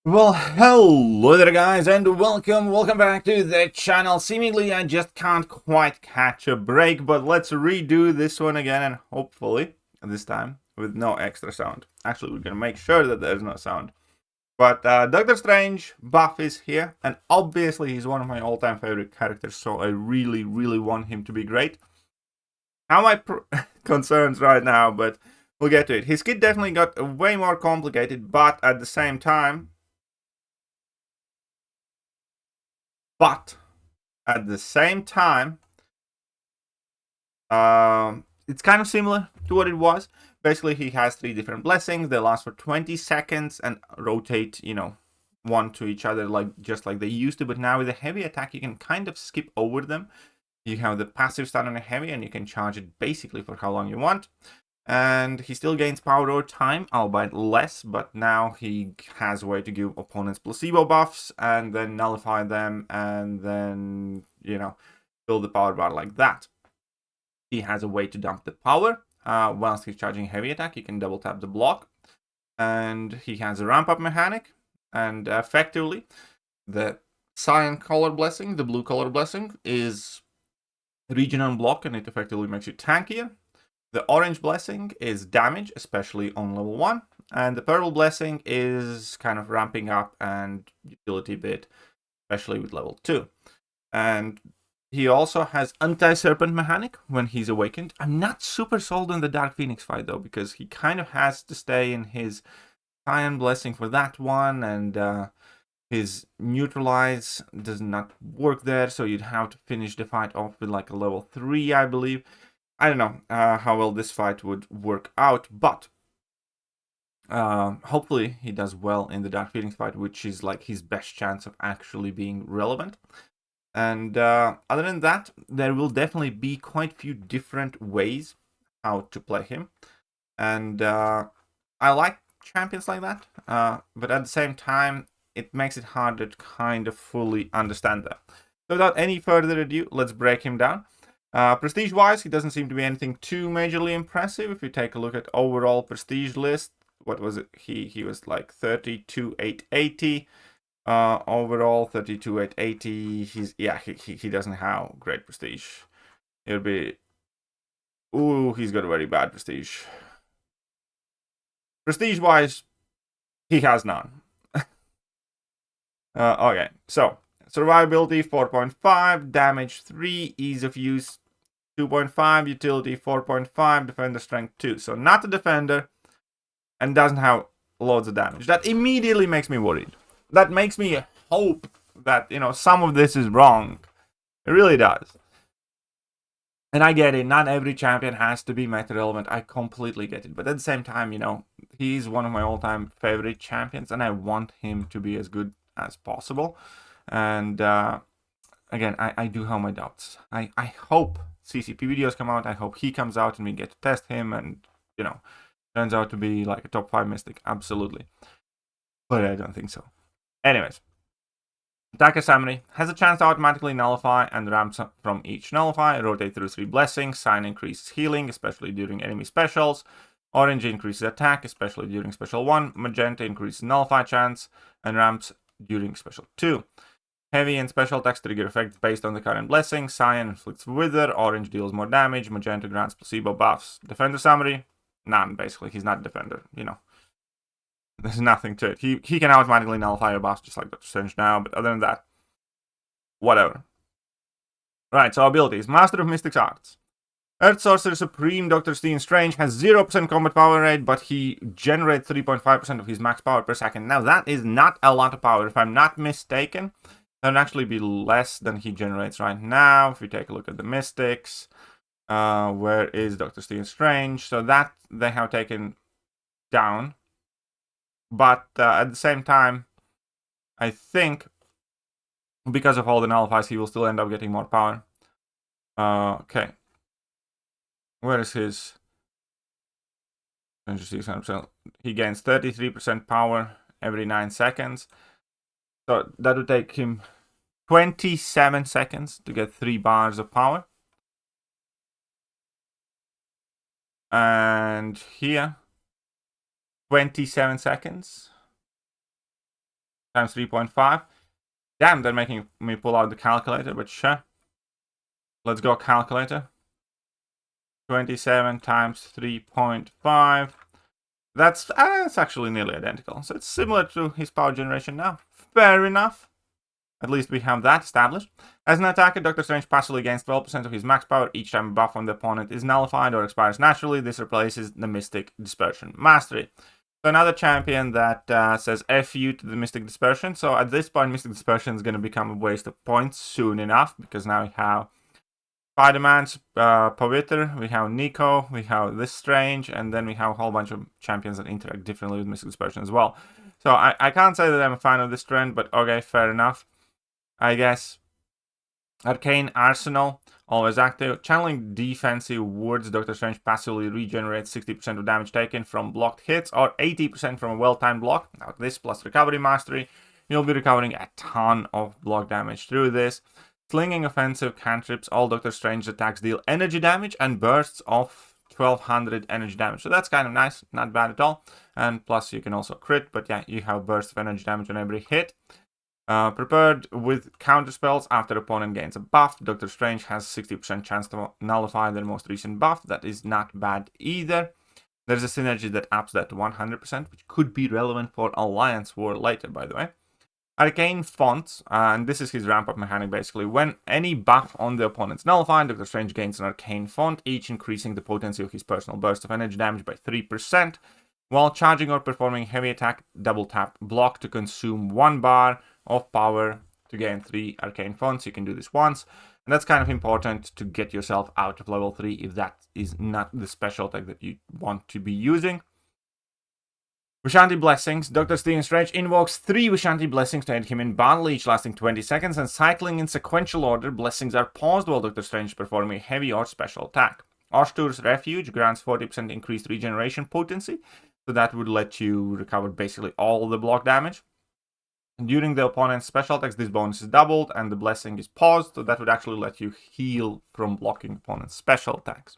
Well, hello there guys, and welcome back to the channel. Seemingly I just can't quite catch a break, but let's redo this one again, and hopefully this time with no extra sound. Actually, we're gonna make sure that there's no sound. But Doctor Strange buff is here, and obviously he's one of my all-time favorite characters, so I really want him to be great. How my concerns right now, but we'll get to it. His kit definitely got way more complicated, but at the same time, it's kind of similar to what it was. Basically, he has 3 different blessings. They last for 20 seconds and rotate, one to each other just like they used to. But now with a heavy attack, you can kind of skip over them. You have the passive stun on a heavy, and you can charge it basically for how long you want. And he still gains power over time, albeit less, but now he has a way to give opponents placebo buffs and then nullify them and then, fill the power bar like that. He has a way to dump the power. Whilst he's charging heavy attack, you can double tap the block. And he has a ramp up mechanic. And effectively, the cyan color blessing, the blue color blessing, is regen on block, and it effectively makes you tankier. The orange blessing is damage, especially on level 1. And the purple blessing is kind of ramping up and utility bit, especially with level 2. And he also has anti-serpent mechanic when he's awakened. I'm not super sold on the Dark Phoenix fight though, because he kind of has to stay in his cyan blessing for that one, and his neutralize does not work there, so you'd have to finish the fight off with like a level 3, I believe. I don't know how well this fight would work out, but hopefully he does well in the Dark Phoenix fight, which is like his best chance of actually being relevant. And other than that, there will definitely be quite a few different ways how to play him. And I like champions like that, but at the same time, it makes it harder to kind of fully understand them. So without any further ado, let's break him down. Prestige-wise, he doesn't seem to be anything too majorly impressive. If you take a look at overall prestige list, what was it? He was like 32,880. Overall 32,880. He doesn't have great prestige. It'll be he's got a very bad prestige. Prestige-wise, he has none. Okay, so survivability 4.5, damage 3, ease of use 2.5, utility 4.5, defender strength 2. So not a defender, and doesn't have loads of damage. That immediately makes me worried. That makes me hope that, some of this is wrong. It really does. And I get it, not every champion has to be meta relevant. I completely get it. But at the same time, he's one of my all-time favorite champions, and I want him to be as good as possible. And again, I do have my doubts. I hope CCP videos come out. I hope he comes out and we get to test him, and turns out to be like a top 5 mystic. Absolutely. But I don't think so. Anyways, Attacker Summary has a chance to automatically nullify and ramps from each nullify. Rotate through 3 blessings. Cyan increases healing, especially during enemy specials. Orange increases attack, especially during special 1. Magenta increases nullify chance and ramps during special 2. Heavy and special attacks trigger effects based on the current blessing. Cyan inflicts wither. Orange deals more damage. Magenta grants placebo buffs. Defender Summary? None, basically. He's not a defender, There's nothing to it. He can automatically nullify your buffs just like Doctor Strange now, but other than that, whatever. Right, so abilities. Master of Mystic Arts. Earth Sorcerer Supreme Dr. Strange has 0% combat power rate, but he generates 3.5% of his max power per second. Now, that is not a lot of power. If I'm not mistaken, that would actually be less than he generates right now. If we take a look at the Mystics, where is Dr. Strange? So that they have taken down. But at the same time, I think because of all the nullifies, he will still end up getting more power. Okay. Where is his? He gains 33% power every 9 seconds. So that would take him 27 seconds to get 3 bars of power. And here, 27 seconds. times 3.5. Damn, they're making me pull out the calculator, but sure. Let's go calculator. 27 times 3.5. That's actually nearly identical. So it's similar to his power generation now. Fair enough. At least we have that established. As an attacker, Doctor Strange passively gains 12% of his max power each time a buff on the opponent is nullified or expires naturally. This replaces the Mystic Dispersion Mastery. So another champion that says F you to the Mystic Dispersion. So at this point, Mystic Dispersion is going to become a waste of points soon enough, because now we have Spider-Man's Pavitr, we have Nico, we have this Strange, and then we have a whole bunch of champions that interact differently with Mystic Dispersion as well. So I can't say that I'm a fan of this trend, but okay, fair enough. I guess. Arcane Arsenal, always active. Channeling defensive words, Doctor Strange passively regenerates 60% of damage taken from blocked hits, or 80% from a well-timed block. Now this plus recovery mastery, you'll be recovering a ton of block damage through this. Slinging offensive cantrips, all Doctor Strange attacks deal energy damage and bursts of 1200 energy damage. So that's kind of nice, not bad at all. And plus you can also crit, but yeah, you have bursts of energy damage on every hit. Prepared with counter spells after opponent gains a buff. Doctor Strange has 60% chance to nullify their most recent buff. That is not bad either. There's a synergy that ups that to 100%, which could be relevant for Alliance War later, by the way. Arcane Fonts, and this is his ramp-up mechanic basically. When any buff on the opponent's nullified, Doctor Strange gains an Arcane Font, each increasing the potency of his personal burst of energy damage by 3%. While charging or performing heavy attack, double tap block to consume 1 bar of power to gain 3 Arcane Fonts. You can do this once, and that's kind of important to get yourself out of level 3 if that is not the special attack that you want to be using. Vishanti Blessings. Dr. Stephen Strange invokes 3 Vishanti Blessings to aid him in battle, each lasting 20 seconds, and cycling in sequential order. Blessings are paused while Dr. Strange is performing a heavy or special attack. Ashtur's Refuge grants 40% increased regeneration potency, so that would let you recover basically all the block damage. During the opponent's special attacks, this bonus is doubled, and the blessing is paused, so that would actually let you heal from blocking opponent's special attacks.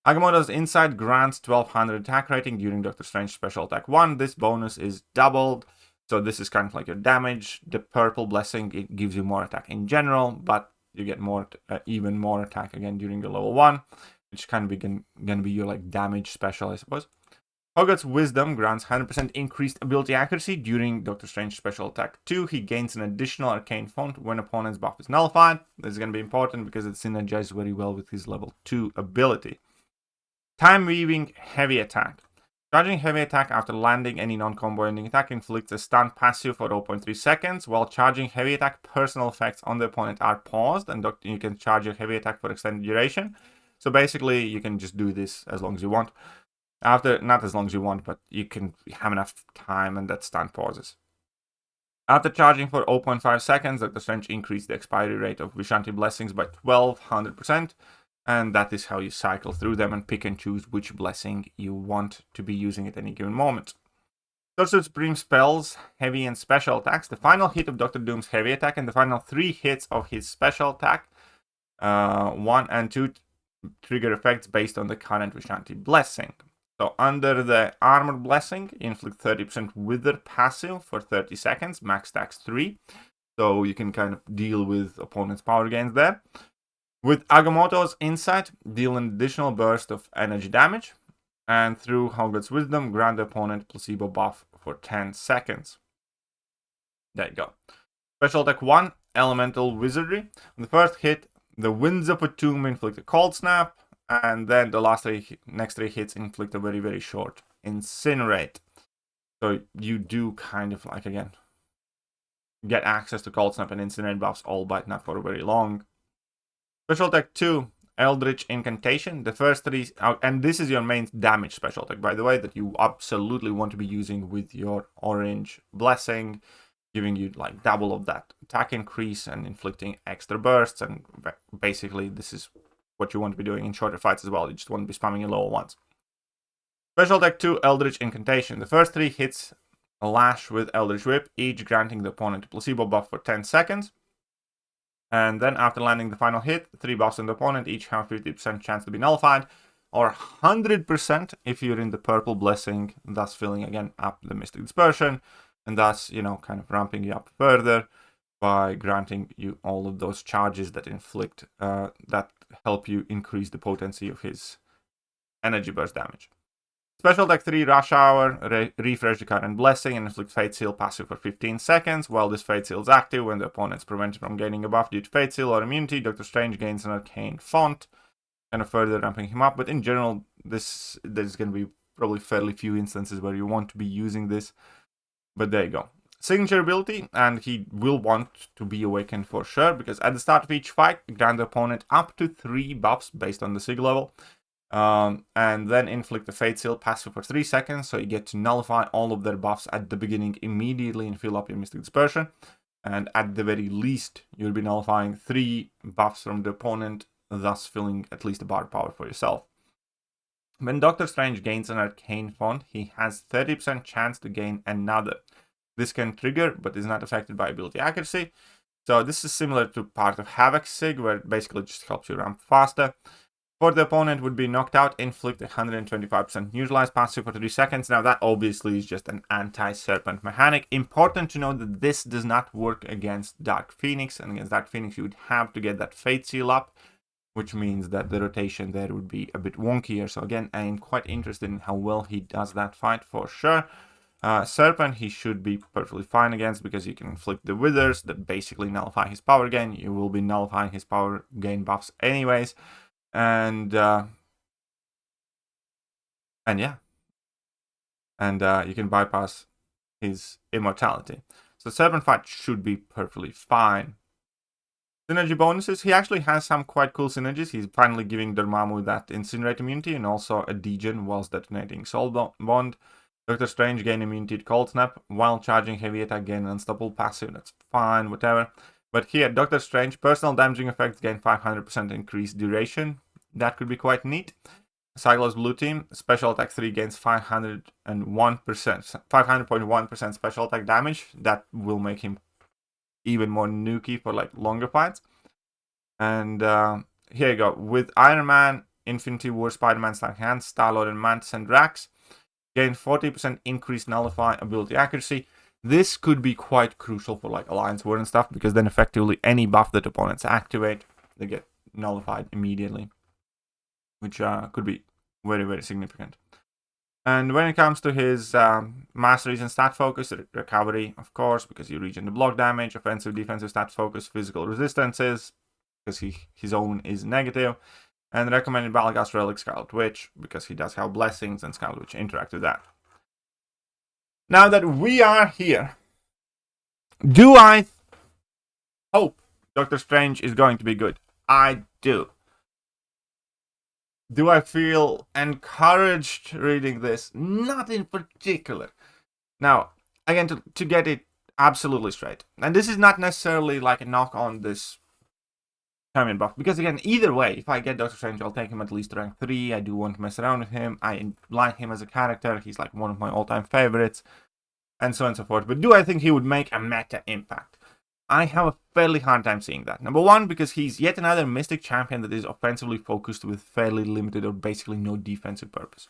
Agamotto's Insight grants 1200 attack rating during Doctor Strange special attack 1. This bonus is doubled, so this is kind of like your damage. The purple blessing, it gives you more attack in general, but you get more, even more attack again during your level 1, which kind of gonna be your like damage special, I suppose. Hogarth's Wisdom grants 100% increased ability accuracy during Doctor Strange special attack 2. He gains an additional Arcane Font when opponent's buff is nullified. This is going to be important because it synergizes very well with his level 2 ability. Time Weaving Heavy Attack. Charging Heavy Attack after landing any non-combo ending attack inflicts a stun passive for 0.3 seconds. While charging Heavy Attack, personal effects on the opponent are paused, and you can charge your Heavy Attack for extended duration. So basically, you can just do this as long as you want. Not as long as you want, but you can have enough time, and that stun pauses. After charging for 0.5 seconds, Doctor Strange increased the expiry rate of Vishanti Blessings by 1200%, and that is how you cycle through them and pick and choose which blessing you want to be using at any given moment. Sorcerer Supreme spells, heavy and special attacks. The final hit of Doctor Doom's heavy attack and the final 3 hits of his special attack, 1 and 2, trigger effects based on the current Vishanti Blessing. So under the Armor Blessing, inflict 30% Wither passive for 30 seconds, max tax 3. So you can kind of deal with opponent's power gains there. With Agamotto's Insight, deal an additional burst of energy damage. And through Hogarth's Wisdom, grant the opponent placebo buff for 10 seconds. There you go. Special attack 1, Elemental Wizardry. On the first hit, the Winds of Tomb inflict a Cold Snap. And then the next 3 hits inflict a very, very short Incinerate. So you do kind of like, again, get access to Cold Snap and Incinerate buffs, all but not for very long. Special attack 2, Eldritch Incantation. The first 3, and this is your main damage special attack, by the way, that you absolutely want to be using with your Orange Blessing, giving you like double of that attack increase and inflicting extra bursts. And basically, this is what you want to be doing in shorter fights as well. You just want to be spamming your lower ones. Special attack 2, Eldritch Incantation. The first 3 hits lash with Eldritch Whip, each granting the opponent a placebo buff for 10 seconds. And then after landing the final hit, 3 buffs on the opponent each have 50% chance to be nullified, or 100% if you're in the purple blessing, thus filling again up the Mystic Dispersion. and thus, kind of ramping you up further by granting you all of those charges that inflict, that help you increase the potency of his energy burst damage. Special Attack 3, Rush Hour, refresh the current blessing and inflict Fate Seal passive for 15 seconds. While this Fate Seal is active, when the opponent is prevented from gaining a buff due to Fate Seal or immunity, Doctor Strange gains an arcane font, kind of further ramping him up. But in general, there's going to be probably fairly few instances where you want to be using this. But there you go. Signature ability, and he will want to be awakened for sure, because at the start of each fight, grant the opponent up to 3 buffs based on the Sig level, and then inflict the Fate Seal passive for 3 seconds, so you get to nullify all of their buffs at the beginning immediately and fill up your Mystic Dispersion, and at the very least, you'll be nullifying 3 buffs from the opponent, thus filling at least a bar power for yourself. When Doctor Strange gains an Arcane Font, he has 30% chance to gain another. This can trigger, but is not affected by ability accuracy. So this is similar to part of Havoc Sig, where it basically just helps you ramp faster. For the opponent would be knocked out, inflict 125% neutralize passive for 3 seconds. Now that obviously is just an anti-serpent mechanic. Important to note that this does not work against Dark Phoenix, and against Dark Phoenix you would have to get that Fate Seal up, which means that the rotation there would be a bit wonkier. So again, I am quite interested in how well he does that fight for sure. Serpent, he should be perfectly fine against, because you can inflict the Withers that basically nullify his power gain. You will be nullifying his power gain buffs anyways. And yeah. And you can bypass his immortality. So Serpent fight should be perfectly fine. Synergy bonuses, he actually has some quite cool synergies. He's finally giving Dormammu that Incinerate immunity and also a degen whilst detonating Soul Bond. Doctor Strange gain immunity to Cold Snap while charging heavy attack, gain unstoppable passive. That's fine, whatever. But here, Doctor Strange personal damaging effects gain 500% increased duration. That could be quite neat. Cyclops Blue Team special attack 3 gains 500.1% special attack damage. That will make him even more nukey for like longer fights. And here you go with Iron Man, Infinity War, Spider-Man, Stark Hands, Star-Lord, and Mantis and Drax. Gain 40% increased nullify ability accuracy. This could be quite crucial for like Alliance War and stuff, because then effectively any buff that opponents activate, they get nullified immediately, which could be very, very significant. And when it comes to his masteries and stat focus, recovery, of course, because you regen the block damage, offensive, defensive stat focus, physical resistances, because his own is negative. And recommended Balagast Relic, Scarlet Witch, because he does have blessings and Scarlet Witch interact with that. Now that we are here, do I hope Doctor Strange is going to be good? I do. Do I feel encouraged reading this? Not in particular. Now, again, to get it absolutely straight, and this is not necessarily like a knock on this champion buff, because again, either way, if I get Doctor Strange, I'll take him at least rank 3. I do want to mess around with him. I like him as a character. He's like one of my all-time favorites, and so on and so forth. But do I think he would make a meta impact? I have a fairly hard time seeing that. Number one, because he's yet another Mystic champion that is offensively focused with fairly limited or basically no defensive purpose.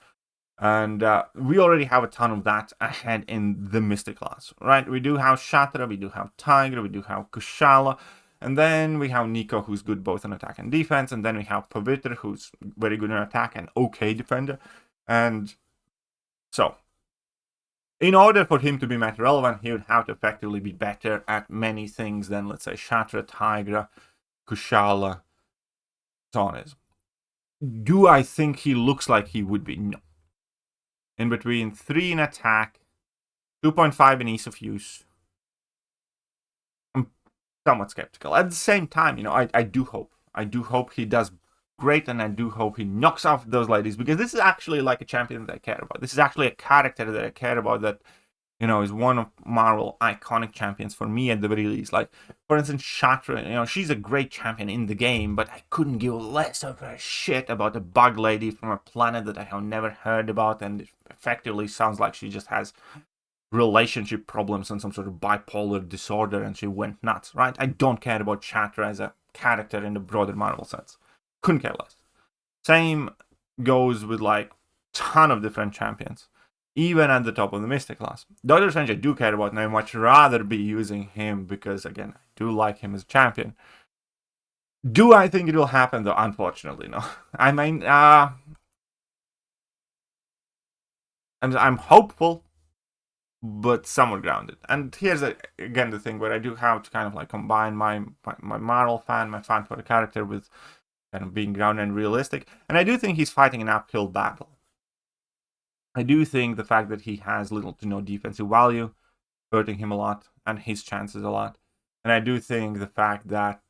And we already have a ton of that ahead in the Mystic class, right? We do have Shatra, we do have Tigra, we do have Kushala, and then we have Nico, who's good both on attack and defense, and then we have Pavitra, who's very good on attack and okay defender. And so, in order for him to be meta relevant, he would have to effectively be better at many things than, let's say, Shatra, Tigra, Kushala, so on is. Do I think he looks like he would be? No. In between 3 in attack, 2.5 in ease of use, I'm somewhat skeptical. At the same time, I do hope he does great, and I do hope he knocks off those ladies, because this is actually like a champion that I care about. This is actually a character that I care about, that is one of Marvel iconic champions for me at the very least. Like, for instance, Shatra, she's a great champion in the game, but I couldn't give less of a shit about a bug lady from a planet that I have never heard about, and it effectively sounds like she just has relationship problems and some sort of bipolar disorder, and she went nuts, right? I don't care about Shatra as a character in the broader Marvel sense. Couldn't care less. Same goes with like ton of different champions. even at the top of the Mystic class. Doctor Strange I do care about, and I much rather be using him because, again, I do like him as a champion. Do I think it will happen, though? Unfortunately, no. I mean, I'm hopeful, but somewhat grounded. And here's again the thing where I do have to kind of like combine my Marvel fan, my fan for the character, with kind of being grounded and realistic. And I do think he's fighting an uphill battle. I do think the fact that he has little to no defensive value hurting him a lot and his chances a lot. And I do think the fact that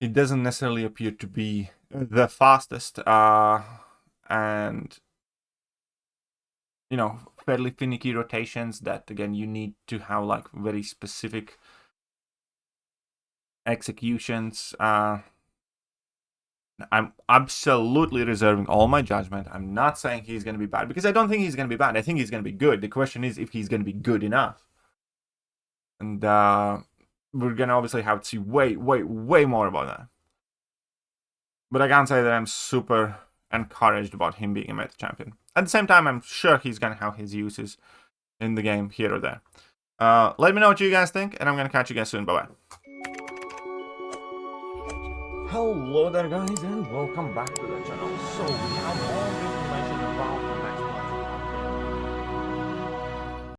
it doesn't necessarily appear to be the fastest and, you know, fairly finicky rotations that, again, you need to have like very specific executions. I'm absolutely reserving all my judgment. I'm not saying he's going to be bad, because I don't think he's going to be bad. I think he's going to be good. The question is if he's going to be good enough. And we're going to obviously have to see way more about that. But I can't say that I'm super encouraged about him being a meta champion. At the same time, I'm sure he's going to have his uses in the game here or there. Let me know what you guys think, and I'm going to catch you guys soon. Bye-bye. Hello there, guys, and welcome back to the channel. So we have all the information about the next